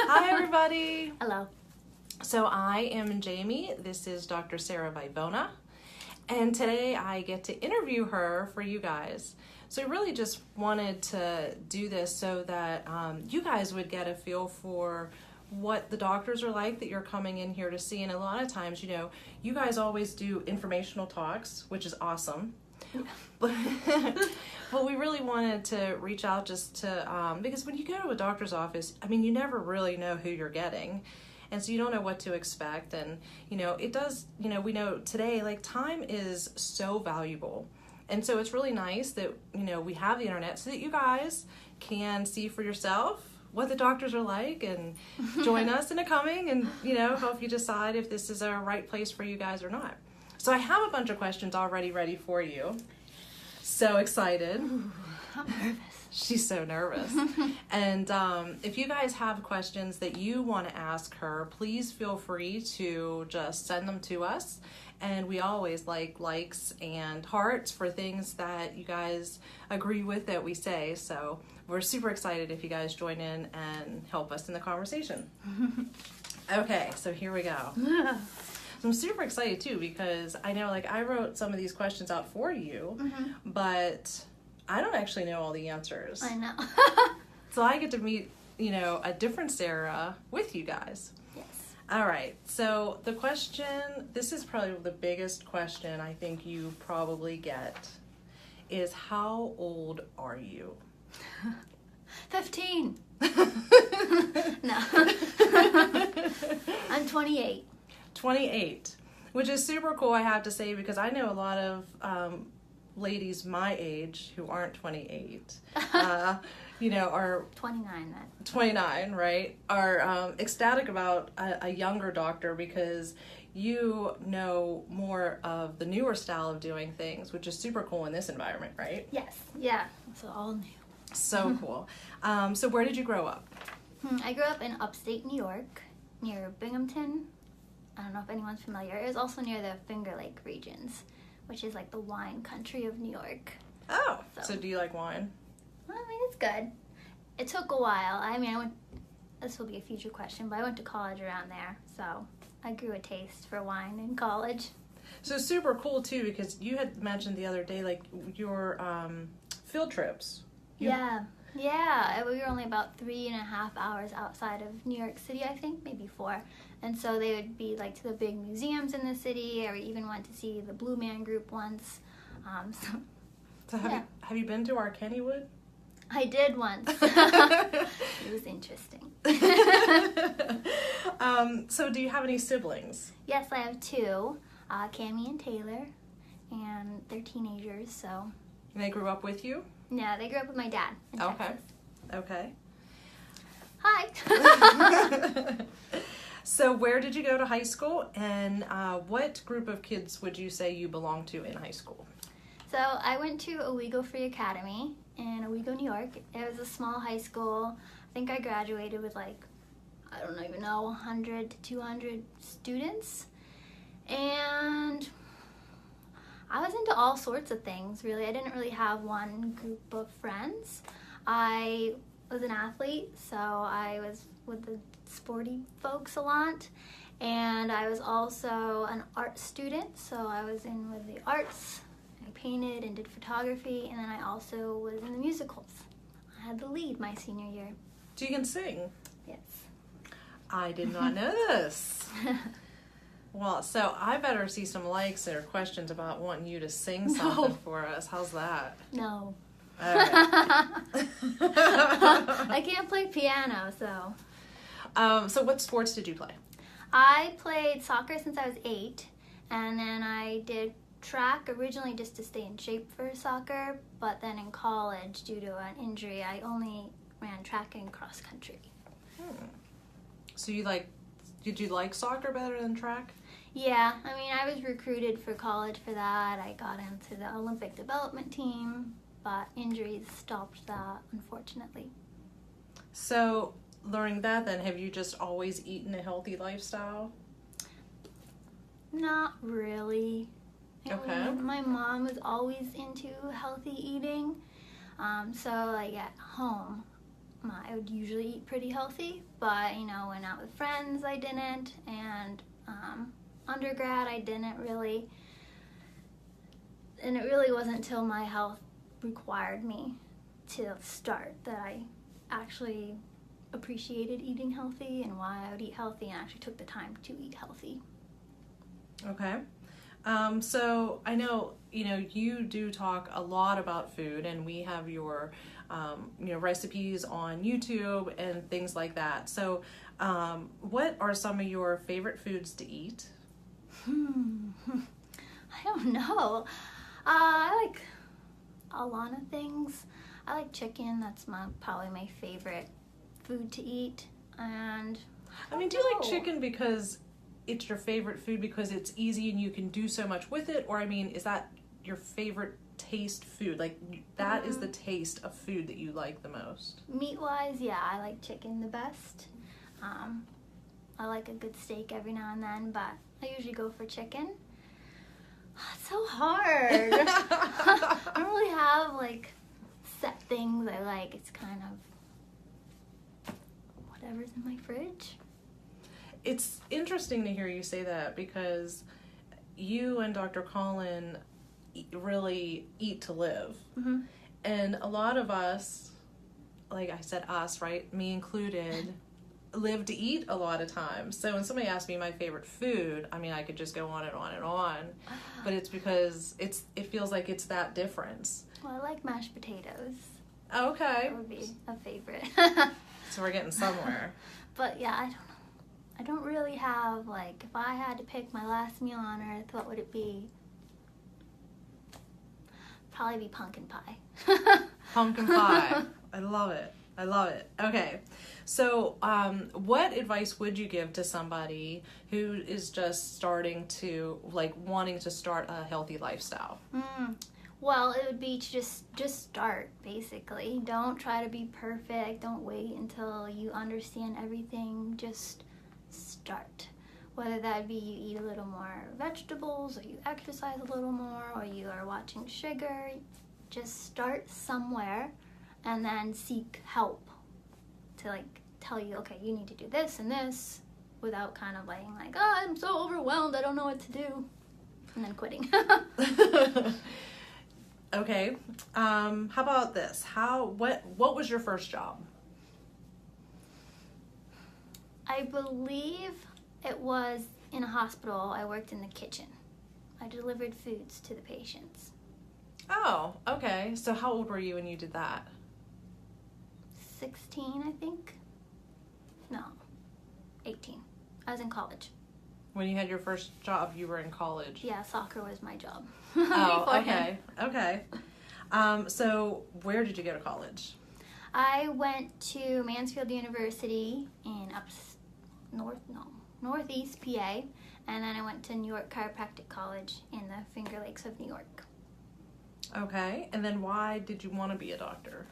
Hi, everybody. Hello. So I am Jamie. This is Dr. Sara Vivona. And today I get to interview her for you guys. So I really just wanted to do this so that you guys would get a feel for what the doctors are like that you're coming in here to see. And a lot of times, you know, you guys always do informational talks, which is awesome. But we really wanted to reach out just to, because when you go to a doctor's office, I mean, you never really know who you're getting. And so you don't know what to expect. And, you know, it does, you know, we know today, like, time is so valuable. And so it's really nice that, you know, we have the internet so that you guys can see for yourself what the doctors are like and join us in a coming and, you know, help you decide if this is a right place for you guys or not. So I have a bunch of questions already ready for you. So excited. Ooh, I'm nervous. She's so nervous. And if you guys have questions that you want to ask her, please feel free to just send them to us. And we always like likes and hearts for things that you guys agree with that we say. So we're super excited if you guys join in and help us in the conversation. Okay, so here we go. I'm super excited too because I know, like, I wrote some of these questions out for you, but I don't actually know all the answers. I know. So I get to meet, you know, a different Sara with you guys. Yes. All right. So the question, this is probably the biggest question I think you probably get, is how old are you? 15. No. I'm 28. 28, which is super cool, I have to say, because I know a lot of ladies my age who aren't 28, you know, are 29 then. 29, right? Are ecstatic about a younger doctor because you know more of the newer style of doing things, which is super cool in this environment, right? Yes. Yeah. So all new. So cool. So where did you grow up? I grew up in upstate New York, near Binghamton. I don't know if anyone's familiar. It was also near the Finger Lake regions, which is like the wine country of New York. Oh, so do you like wine? Well, I mean, it's good. It took a while. I mean, this will be a future question, but I went to college around there, so I grew a taste for wine in college. So super cool too, because you had mentioned the other day, like, your field trips. Yeah, we were only about 3.5 hours outside of New York City, I think, maybe 4. And so they would be like to the big museums in the city, or we even went to see the Blue Man Group once. So have you been to our Kennywood? I did once. It was interesting. So do you have any siblings? Yes, I have 2, Cammie and Taylor, and they're teenagers, so. And they grew up with you? Yeah, they grew up with my dad in Texas. Okay. Hi. So where did you go to high school, and what group of kids would you say you belong to in high school? So I went to Owego Free Academy in Owego, New York. It was a small high school. I think I graduated with, like, I don't even know, 100 to 200 students. And I was into all sorts of things, really. I didn't really have one group of friends. I was an athlete, so I was with the sporty folks a lot. And I was also an art student, so I was in with the arts. I painted and did photography, and then I also was in the musicals. I had the lead my senior year. So you can sing? Yes. I did not know this. Well, so I better see some likes or questions about wanting you to sing something for us. How's that? No. All right. I can't play piano, so. So what sports did you play? I played soccer since I was 8, and then I did track originally just to stay in shape for soccer, but then in college, due to an injury, I only ran track and cross country. So did you like soccer better than track? Yeah, I mean, I was recruited for college for that. I got into the Olympic development team, but injuries stopped that, unfortunately. So, learning that then, have you just always eaten a healthy lifestyle? Not really. Okay. My mom was always into healthy eating. So, like, at home, I would usually eat pretty healthy, but, you know, when out with friends, I didn't, and undergrad, I didn't really, and it really wasn't until my health required me to start that I actually appreciated eating healthy and why I would eat healthy, and actually took the time to eat healthy. Okay. So I know, you do talk a lot about food, and we have your, recipes on YouTube and things like that. So, what are some of your favorite foods to eat? I don't know. I like a lot of things. I like chicken. That's probably my favorite food to eat. And do you like chicken because it's your favorite food because it's easy and you can do so much with it? Or, is that your favorite taste food? Like, that is the taste of food that you like the most? Meat-wise, yeah, I like chicken the best. I like a good steak every now and then, but I usually go for chicken. It's so hard. I don't really have, like, set things I like. It's kind of whatever's in my fridge. It's interesting to hear you say that because you and Dr. Colin really eat to live. Mm-hmm. And a lot of us, like I said us, right, me included, live to eat a lot of times. So when somebody asks me my favorite food, I could just go on and on and on. But it's because it feels like it's that difference. Well, I like mashed potatoes. Okay. That would be a favorite. So we're getting somewhere. But yeah, I don't know. I don't really have, like, if I had to pick my last meal on earth, what would it be? Probably be pumpkin pie. Pumpkin pie. I love it. I love it. Okay. So, what advice would you give to somebody who is just starting to, wanting to start a healthy lifestyle? Well, it would be to just start, basically. Don't try to be perfect. Don't wait until you understand everything. Just start. Whether that be you eat a little more vegetables, or you exercise a little more, or you are watching sugar. Just start somewhere and then seek help to tell you, okay, you need to do this and this, without kind of being oh, I'm so overwhelmed, I don't know what to do, and then quitting. Okay. How about this? What was your first job? I believe it was in a hospital. I worked in the kitchen. I delivered foods to the patients. Oh, okay. So how old were you when you did that? 16, I think. No, 18. I was in college. When you had your first job, you were in college? Yeah, soccer was my job. Oh, okay. Okay. So where did you go to college? I went to Mansfield University in Northeast PA, and then I went to New York Chiropractic College in the Finger Lakes of New York. Okay, and then why did you want to be a doctor?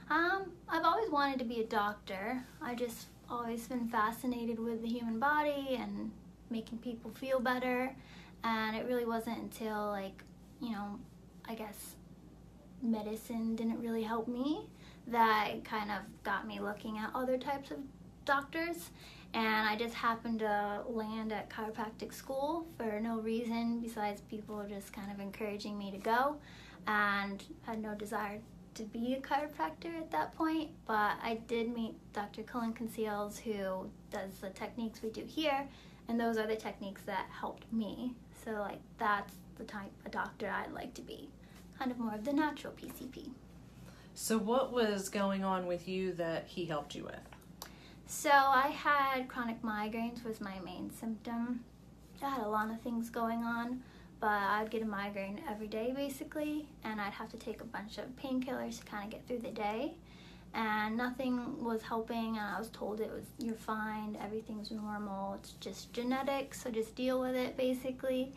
I've always wanted to be a doctor. I just always been fascinated with the human body and making people feel better, and it really wasn't until I guess medicine didn't really help me that it kind of got me looking at other types of doctors. And I just happened to land at chiropractic school for no reason besides people just kind of encouraging me to go, and had no desire to be a chiropractor at that point. But I did meet Dr. Colin Conceals, who does the techniques we do here, and those are the techniques that helped me. So that's the type of doctor I'd like to be, kind of more of the natural PCP. So what was going on with you that he helped you with? So I had chronic migraines was my main symptom. I had a lot of things going on, but I'd get a migraine every day basically, and I'd have to take a bunch of painkillers to kind of get through the day, and nothing was helping, and I was told you're fine, everything's normal, it's just genetic, so just deal with it basically.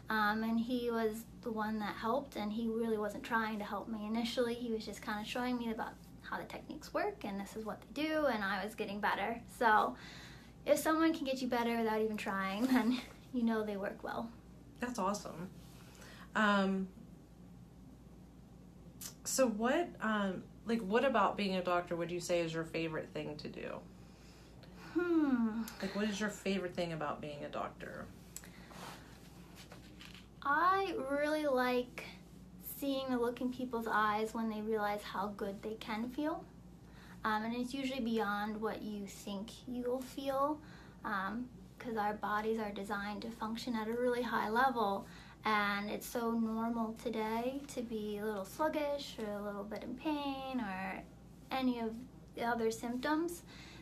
And he was the one that helped, and he really wasn't trying to help me initially. He was just kind of showing me about how the techniques work, and this is what they do, and I was getting better. So if someone can get you better without even trying, then you know they work well. That's awesome. So what like, what about being a doctor would you say is your favorite thing to do? Like, what is your favorite thing about being a doctor? I really like seeing the look in people's eyes when they realize how good they can feel. And it's usually beyond what you think you'll feel, because our bodies are designed to function at a really high level. And it's so normal today to be a little sluggish or a little bit in pain or any of the other symptoms,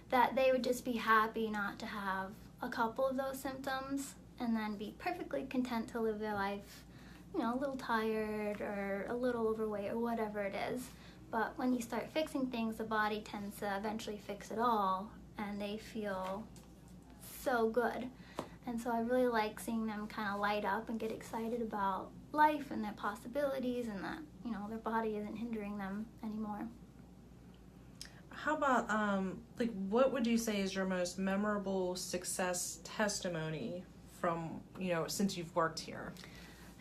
that they would just be happy not to have a couple of those symptoms and then be perfectly content to live their life, you know, a little tired or a little overweight or whatever it is. But when you start fixing things, the body tends to eventually fix it all, and they feel so good. And so I really like seeing them kind of light up and get excited about life and their possibilities, and that, you know, their body isn't hindering them anymore. How about, like, what would you say is your most memorable success testimony from, you know, since you've worked here?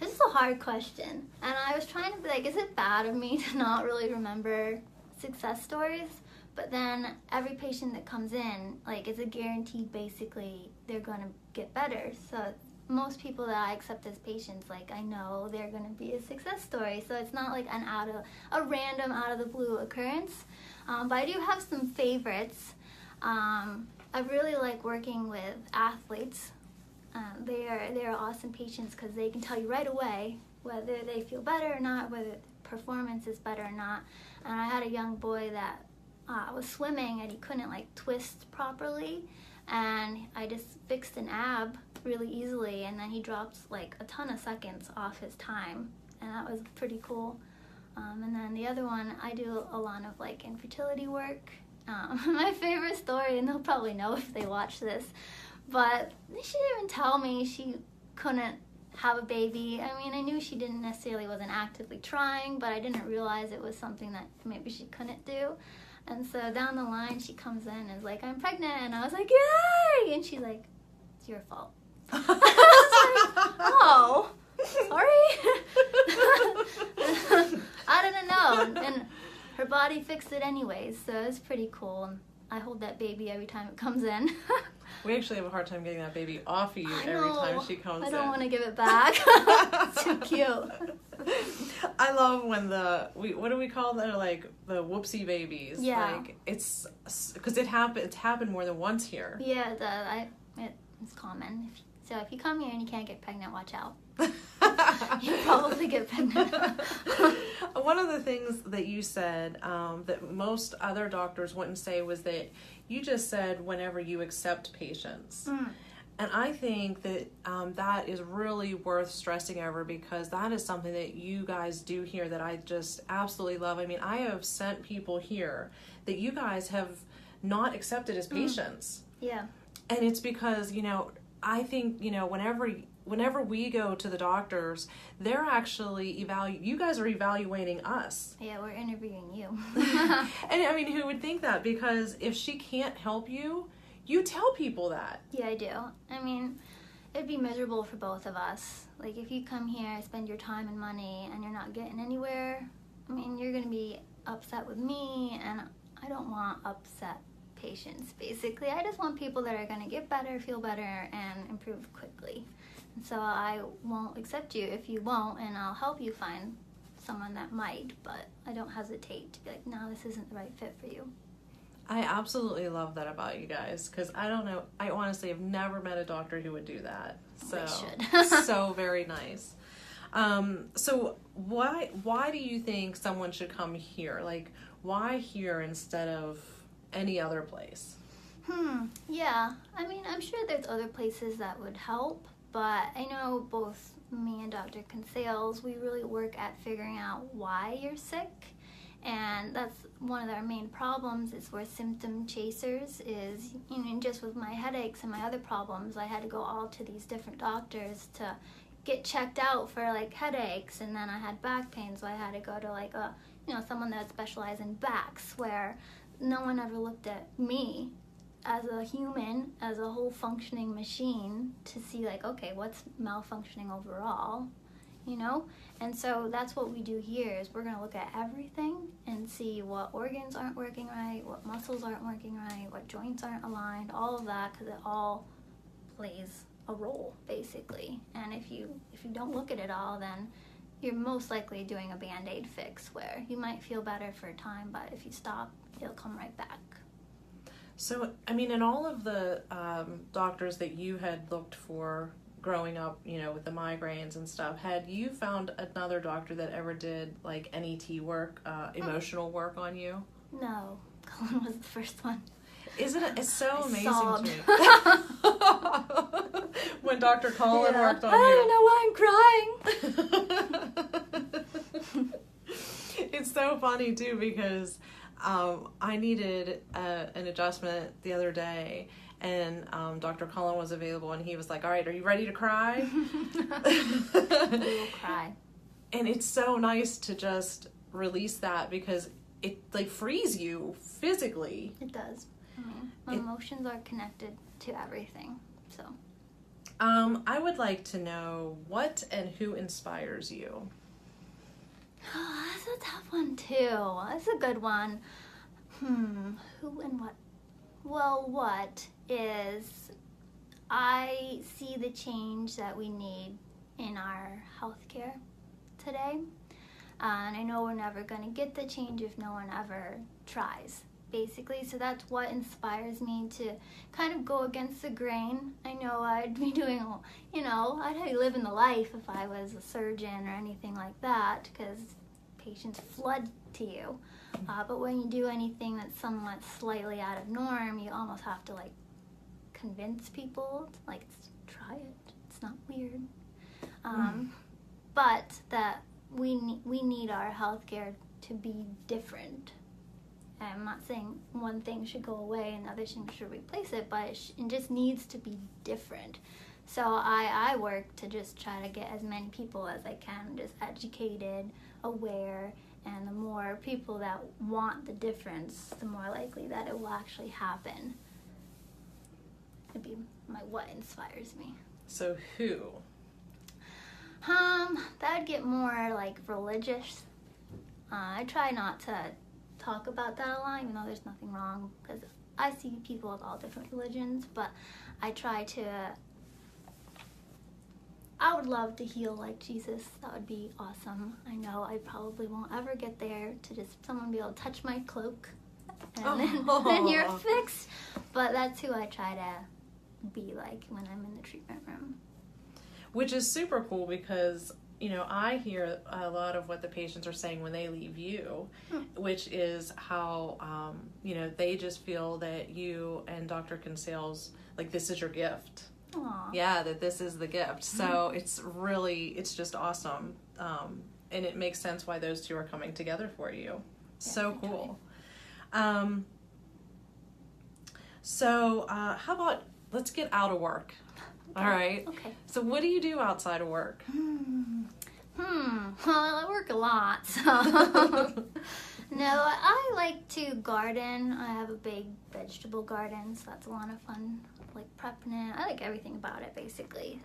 This is a hard question, and I was trying to be like, is it bad of me to not really remember success stories? But then every patient that comes in, like, it's a guaranteed, basically, they're going to get better. So most people that I accept as patients, like, I know they're going to be a success story. So it's not like a random out of the blue occurrence. But I do have some favorites. I really like working with athletes. They are awesome patients because they can tell you right away whether they feel better or not, whether performance is better or not. And I had a young boy that was swimming and he couldn't, like, twist properly, and I just fixed an ab really easily, and then he dropped like a ton of seconds off his time, and that was pretty cool. And then the other one, I do a lot of like infertility work. My favorite story, and they'll probably know if they watch this, but she didn't even tell me she couldn't have a baby. I mean, I knew she wasn't actively trying, but I didn't realize it was something that maybe she couldn't do. And so down the line, she comes in and is like, I'm pregnant. And I was like, yay! And she's like, it's your fault. I was like, oh, sorry. I didn't know. And her body fixed it anyways, so it's pretty cool. And I hold that baby every time it comes in. We actually have a hard time getting that baby off of you every time she comes in. I don't want to give it back. It's too cute. I love when what do we call them? Like the whoopsie babies. Yeah. Like, it's because it's happened more than once here. Yeah, it's common. So if you come here and you can't get pregnant, watch out. You'll probably get pregnant. One of the things that you said that most other doctors wouldn't say was that you just said whenever you accept patients. And I think that that is really worth stressing over, because that is something that you guys do here that I just absolutely love. I mean, I have sent people here that you guys have not accepted as patients. Yeah. And it's because, you know, I think, you know, whenever we go to the doctors, they're actually you guys are evaluating us. Yeah, we're interviewing you. And I mean, who would think that? Because if she can't help you, you tell people that. Yeah, I do. I mean, it'd be miserable for both of us. Like, if you come here, spend your time and money, and you're not getting anywhere, I mean, you're going to be upset with me, and I don't want upset patients, basically. I just want people that are going to get better, feel better, and improve quickly. And so I won't accept you if you won't, and I'll help you find someone that might, but I don't hesitate to be like, no, this isn't the right fit for you. I absolutely love that about you guys, because I don't know, I honestly have never met a doctor who would do that. So, they should. So very nice. So why do you think someone should come here? Like, why here instead of any other place? Yeah, I mean, I'm sure there's other places that would help, but I know both me and Dr. Consales, we really work at figuring out why you're sick. And that's one of our main problems, is we're symptom chasers. Is, you know, just with my headaches and my other problems, I had to go all to these different doctors to get checked out for like headaches, and then I had back pain, so I had to go to like someone that specialized in backs, where no one ever looked at me as a human, as a whole functioning machine, to see like, okay, what's malfunctioning overall. you know? And so that's what we do here is we're going to look at everything and see what organs aren't working right, what muscles aren't working right, what joints aren't aligned, all of that, because it all plays a role, basically. And if you don't look at it all, then you're most likely doing a Band-Aid fix where you might feel better for a time, but if you stop, it'll come right back. So, I mean, in all of the doctors that you had looked for growing up, you know, with the migraines and stuff, had you found another doctor that ever did like NET work, emotional work on you? No, Colin was the first one. Isn't it? It's so amazing sobbed. to me. When Dr. Colin worked on I you. don't know why I'm crying. It's so funny too because I needed an adjustment the other day, and Dr. Cullen was available, and he was like, all right, are you ready to cry? We'll cry. And it's so nice to just release that because it like frees you physically. It does. I mean, emotions are connected to everything, so. I would like to know what and who inspires you. Oh, that's a tough one too. That's a good one. Who and what? Well, what is, I see the change that we need in our healthcare today. And I know we're never going to get the change if no one ever tries, basically. So that's what inspires me to kind of go against the grain. I know I'd be doing, you know, I'd be living the life if I was a surgeon or anything like that, because patients flood to you. But when you do anything that's somewhat slightly out of norm, you almost have to, like, convince people, like, try it. It's not weird. But that we need our healthcare to be different. I'm not saying one thing should go away and other things should replace it, but it just needs to be different. So I work to just try to get as many people as I can just educated, aware, and the more people that want the difference, the more likely that it will actually happen. It'd be what inspires me. So who? That'd get more like religious. I try not to talk about that a lot, even though there's nothing wrong, because I see people with all different religions, but I try to, I would love to heal like Jesus. That would be awesome. I know I probably won't ever get there to just someone be able to touch my cloak and then you're fixed. But that's who I try to be like when I'm in the treatment room. Which is super cool because, you know, I hear a lot of what the patients are saying when they leave you, which is how, you know, they just feel that you and Dr. Kinsale's, like, this is your gift. Aww. Yeah, that this is the gift. So it's just awesome. And it makes sense why those two are coming together for you. So cool. How about, let's get out of work. Okay. All right. Okay. So what do you do outside of work? Well, I work a lot, so. No, I like to garden. I have a big vegetable garden, so that's a lot of fun. I like prepping it. I like everything about it, basically.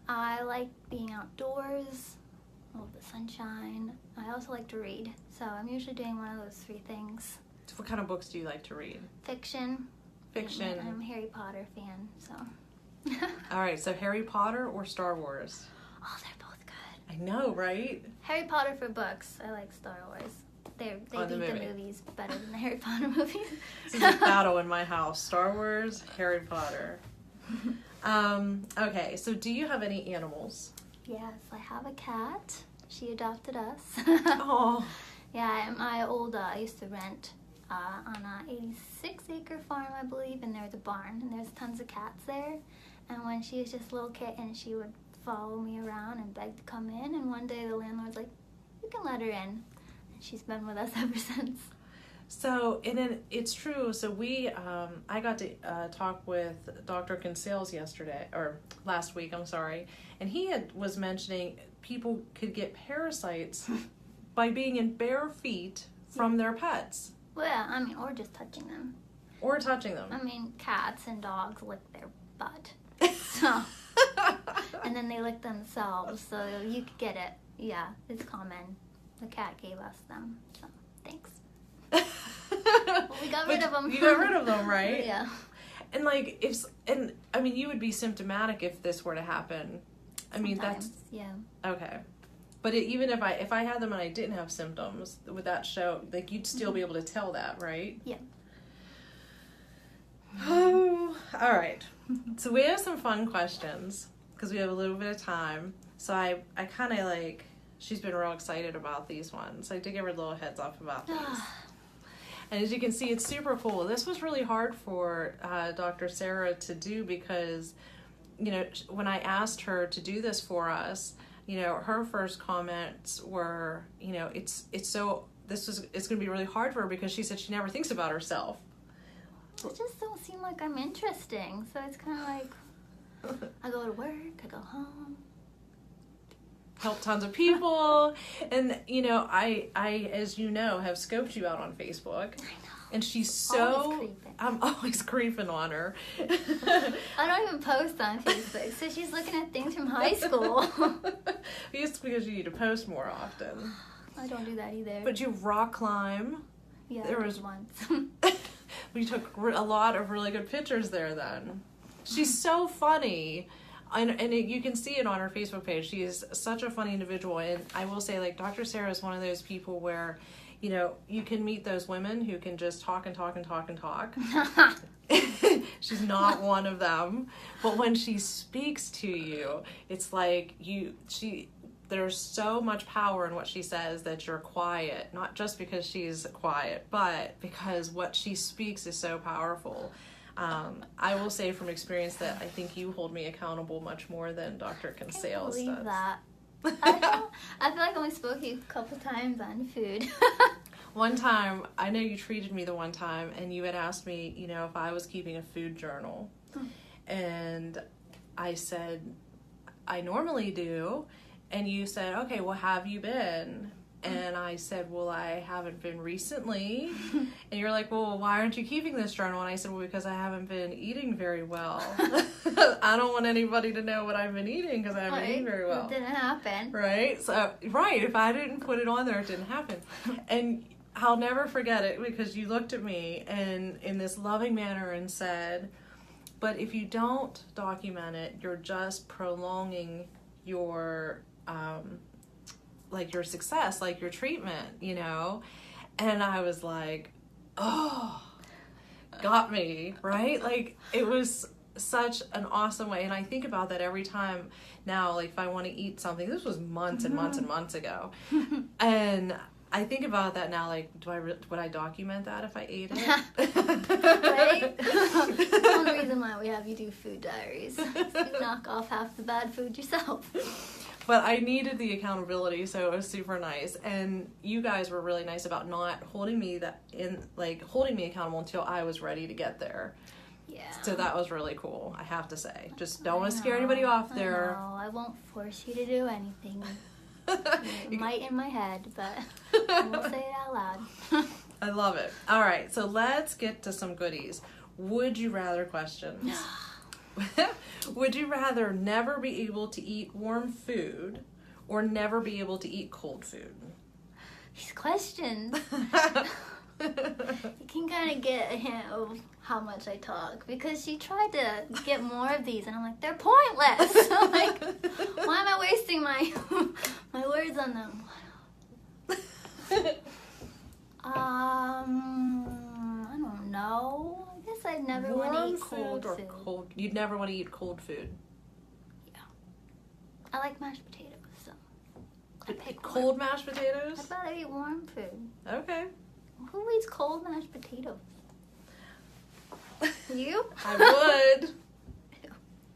I like being outdoors. I love the sunshine. I also like to read, so I'm usually doing one of those three things. So what kind of books do you like to read? Fiction. Fiction. I'm a Harry Potter fan, so. All right, so Harry Potter or Star Wars? Oh, they're both good. I know, right? Harry Potter for books. I like Star Wars. They beat the movies better than the Harry Potter movies. This is a battle in my house. Star Wars, Harry Potter. Okay, so do you have any animals? Yes, I have a cat. She adopted us. Oh. Yeah, I used to rent on a 86-acre farm, I believe, and there was a barn, and there's tons of cats there. And when she was just a little kitten, she would follow me around and beg to come in, and one day the landlord's like, you can let her in. And she's been with us ever since. So, it's true. So I got to talk with Dr. Kinsales last week, I'm sorry, and he was mentioning people could get parasites by being in bare feet from their pets. Well, yeah, I mean, or just touching them. Or touching them. I mean, cats and dogs lick their butt. So, and then they lick themselves, so you could get it. Yeah, it's common. The cat gave us them, so thanks. Well, we got rid of them. You got rid of them, right? Yeah. And like, you would be symptomatic if this were to happen. I mean, Sometimes, yeah. Okay. But even if I had them and I didn't have symptoms, would that show, like, you'd still be able to tell that, right? Yeah. Oh, all right. So we have some fun questions because we have a little bit of time. So I kind of like, she's been real excited about these ones. I did give her a little heads up about these. And as you can see, it's super cool. This was really hard for Dr. Sara to do because, you know, when I asked her to do this for us, you know, her first comments were, you know, it's going to be really hard for her because she said she never thinks about herself. It just don't seem like I'm interesting. So it's kind of like, I go to work, I go home. Help tons of people. And, you know, I as you know, have scoped you out on Facebook. I know. And she's I'm always creeping on her. I don't even post on Facebook, so she's looking at things from high school. It's because you need to post more often. I don't do that either. But you rock climb. Yeah, there was once. We took a lot of really good pictures there then. She's so funny. And you can see it on her Facebook page. She is such a funny individual. And I will say, like, Dr. Sara is one of those people where, you know, you can meet those women who can just talk and talk and talk and talk. She's not one of them. But when she speaks to you, it's like there's so much power in what she says that you're quiet. Not just because she's quiet, but because what she speaks is so powerful. I will say from experience that I think you hold me accountable much more than Dr. Consales does. I believe that. I feel like I only spoke to you a couple times on food. One time, I know you treated me the one time, and you had asked me, you know, if I was keeping a food journal. And I said, I normally do. And you said, okay, well, have you been? And I said, well, I haven't been recently. And you're like, well, why aren't you keeping this journal? And I said, well, because I haven't been eating very well. I don't want anybody to know what I've been eating because I haven't eaten very well. It didn't happen. Right? So, right, if I didn't put it on there, it didn't happen. And I'll never forget it because you looked at me and in this loving manner and said, but if you don't document it, you're just prolonging your like your success, like your treatment, you know? And I was like, oh, got me, right? Like, it was such an awesome way. And I think about that every time now, like if I want to eat something, this was months and months and months ago. And I think about that now, like, would I document that if I ate it? Right? That's the only reason why we have you do food diaries. So you knock off half the bad food yourself. But I needed the accountability, so it was super nice. And you guys were really nice about not holding me accountable until I was ready to get there. Yeah. So that was really cool, I have to say. Just don't want to scare anybody off there. I won't force you to do anything. It might in my head, but I won't say it out loud. I love it. All right, so let's get to some goodies. Would you rather questions? Would you rather never be able to eat warm food or never be able to eat cold food? These questions. You can kind of get a hint of how much I talk because she tried to get more of these and I'm like, they're pointless. I'm like, why am I wasting my words on them? I don't know. I guess I'd never want to eat cold food. Cold. You'd never want to eat cold food. Yeah. I like mashed potatoes, so I pick cold mashed potatoes? I'd rather eat warm food. Okay. Who eats cold mashed potatoes? You? I would.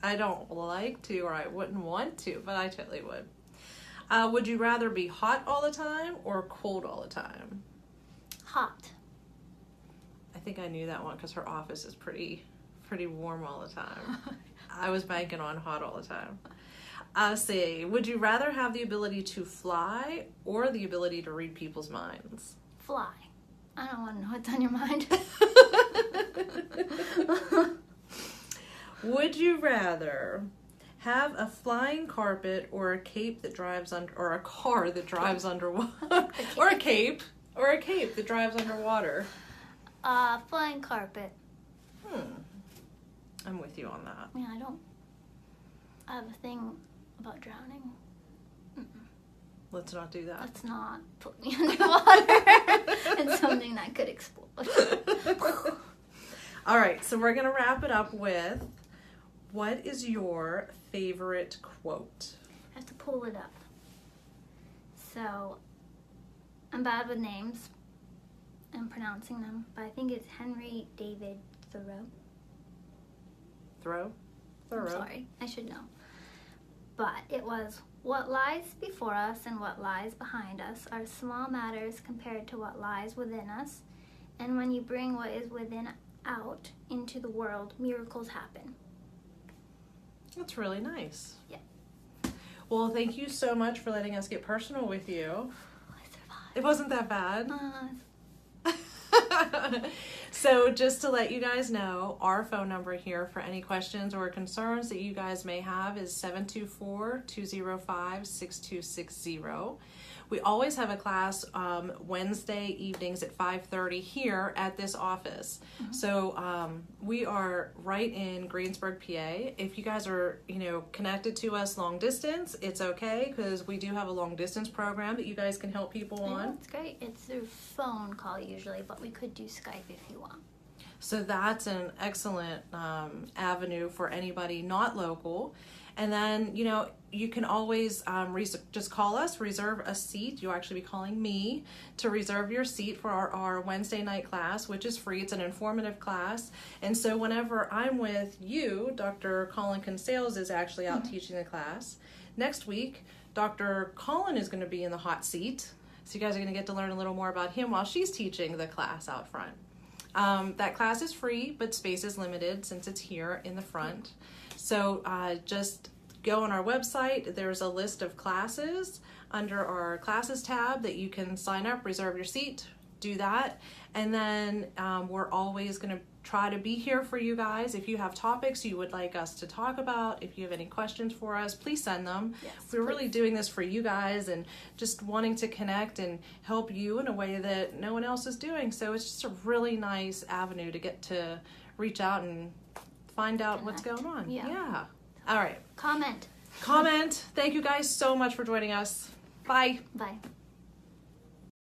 I don't like to, or I wouldn't want to, but I totally would. Would you rather be hot all the time or cold all the time? Hot. I think I knew that one because her office is pretty warm all the time. I was banking on hot all the time. See, would you rather have the ability to fly or the ability to read people's minds? Fly. I don't want to know what's on your mind. Would you rather Have a flying carpet or a cape that drives under, or a car that drives underwater, or a cape that drives underwater. Flying carpet. I'm with you on that. Yeah, I have a thing about drowning. Let's not do that. Let's not put me underwater. It's something that could explode. All right, so we're going to wrap it up with, what is your favorite quote? I have to pull it up. So, I'm bad with names and pronouncing them, but I think it's Henry David Thoreau. Thoreau? I'm sorry, I should know. But it was, what lies before us and what lies behind us are small matters compared to what lies within us. And when you bring what is within out into the world, miracles happen. That's really nice. Yeah. Well, thank you so much for letting us get personal with you. I survived. It wasn't that bad. So just to let you guys know, our phone number here for any questions or concerns that you guys may have is 724-205-6260. We always have a class Wednesday evenings at 5:30 here at this office. So we are right in Greensburg, PA. If you guys are, connected to us long distance, it's okay, because we do have a long distance program that you guys can help people on. Yeah, it's great. It's through phone call usually, but we could do Skype if you want. So that's an excellent avenue for anybody not local. And then, you can always just call us, reserve a seat. You'll actually be calling me to reserve your seat for our Wednesday night class, which is free. It's an informative class. And so whenever I'm with you, Dr. Colin Consales is actually out teaching the class. Next week, Dr. Colin is going to be in the hot seat. So you guys are going to get to learn a little more about him while she's teaching the class out front. That class is free, but space is limited since it's here in the front. So just go on our website. There's a list of classes under our classes tab that you can sign up, reserve your seat, do that. And then we're always going to try to be here for you guys. If you have topics you would like us to talk about, if you have any questions for us, please send them. Yes, we're really doing this for you guys and just wanting to connect and help you in a way that no one else is doing. So it's just a really nice avenue to get to reach out and find out what's going on. Yeah. All right. Comment. Thank you guys so much for joining us. Bye. Bye.